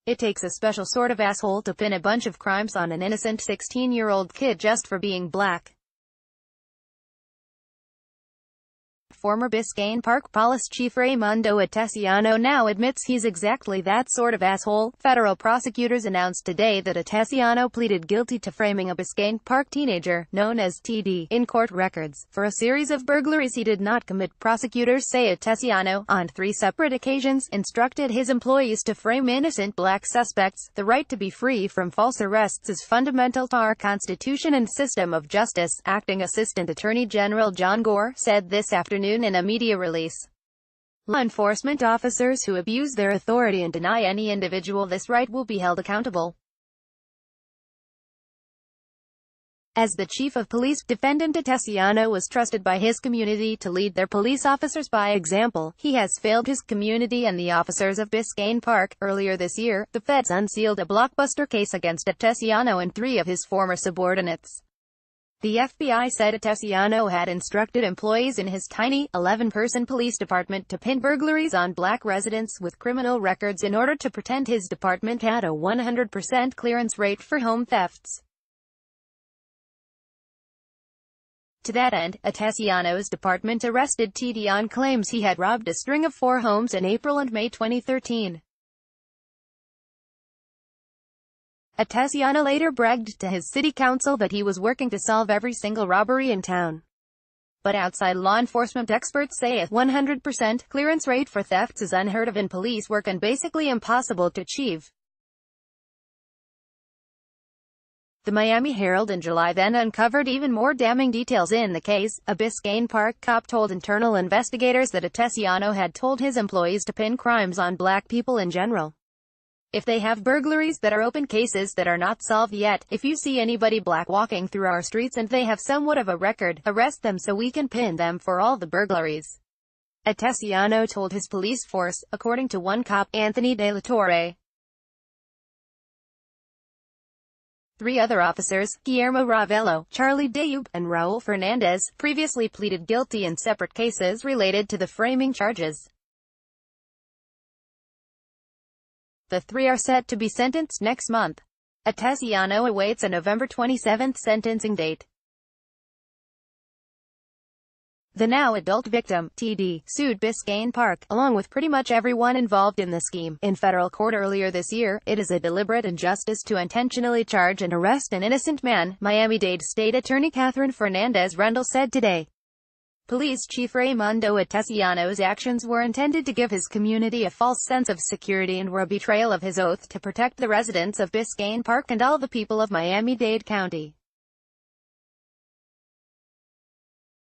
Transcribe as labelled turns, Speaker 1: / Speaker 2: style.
Speaker 1: It takes a special sort of asshole to pin a bunch of crimes on an innocent 16-year-old kid just for being black. Former Biscayne Park Police Chief Raimundo Atesiano now admits he's exactly that sort of asshole. Federal prosecutors announced today that Atesiano pleaded guilty to framing a Biscayne Park teenager, known as TD, in court records, for a series of burglaries he did not commit. Prosecutors say Atesiano, on 3 separate occasions, instructed his employees to frame innocent black suspects. The right to be free from false arrests is fundamental to our Constitution and system of justice, Acting Assistant Attorney General John Gore said this afternoon in a media release. Law enforcement officers who abuse their authority and deny any individual this right will be held accountable. As the chief of police, defendant Atesiano was trusted by his community to lead their police officers by example. He has failed his community and the officers of Biscayne Park. Earlier this year, the feds unsealed a blockbuster case against Atesiano and 3 of his former subordinates. The FBI said Atesiano had instructed employees in his tiny, 11-person police department to pin burglaries on black residents with criminal records in order to pretend his department had a 100% clearance rate for home thefts. To that end, Atesiano's department arrested TD on claims he had robbed a string of 4 homes in April and May 2013. Atesiano later bragged to his city council that he was working to solve every single robbery in town. But outside law enforcement experts say a 100% clearance rate for thefts is unheard of in police work and basically impossible to achieve. The Miami Herald in July then uncovered even more damning details in the case. A Biscayne Park cop told internal investigators that Atesiano had told his employees to pin crimes on black people in general. If they have burglaries that are open cases that are not solved yet, if you see anybody black walking through our streets and they have somewhat of a record, arrest them so we can pin them for all the burglaries. Atesiano told his police force, according to one cop, Anthony De La Torre. 3 other officers, Guillermo Ravello, Charlie Deub, and Raul Fernandez, previously pleaded guilty in separate cases related to the framing charges. The 3 are set to be sentenced next month. Atesiano awaits a November 27 sentencing date. The now adult victim, TD, sued Biscayne Park, along with pretty much everyone involved in the scheme, in federal court earlier this year. It is a deliberate injustice to intentionally charge and arrest an innocent man, Miami-Dade State Attorney Catherine Fernandez Rendell said today. Police Chief Raimundo Atesiano's actions were intended to give his community a false sense of security and were a betrayal of his oath to protect the residents of Biscayne Park and all the people of Miami-Dade County.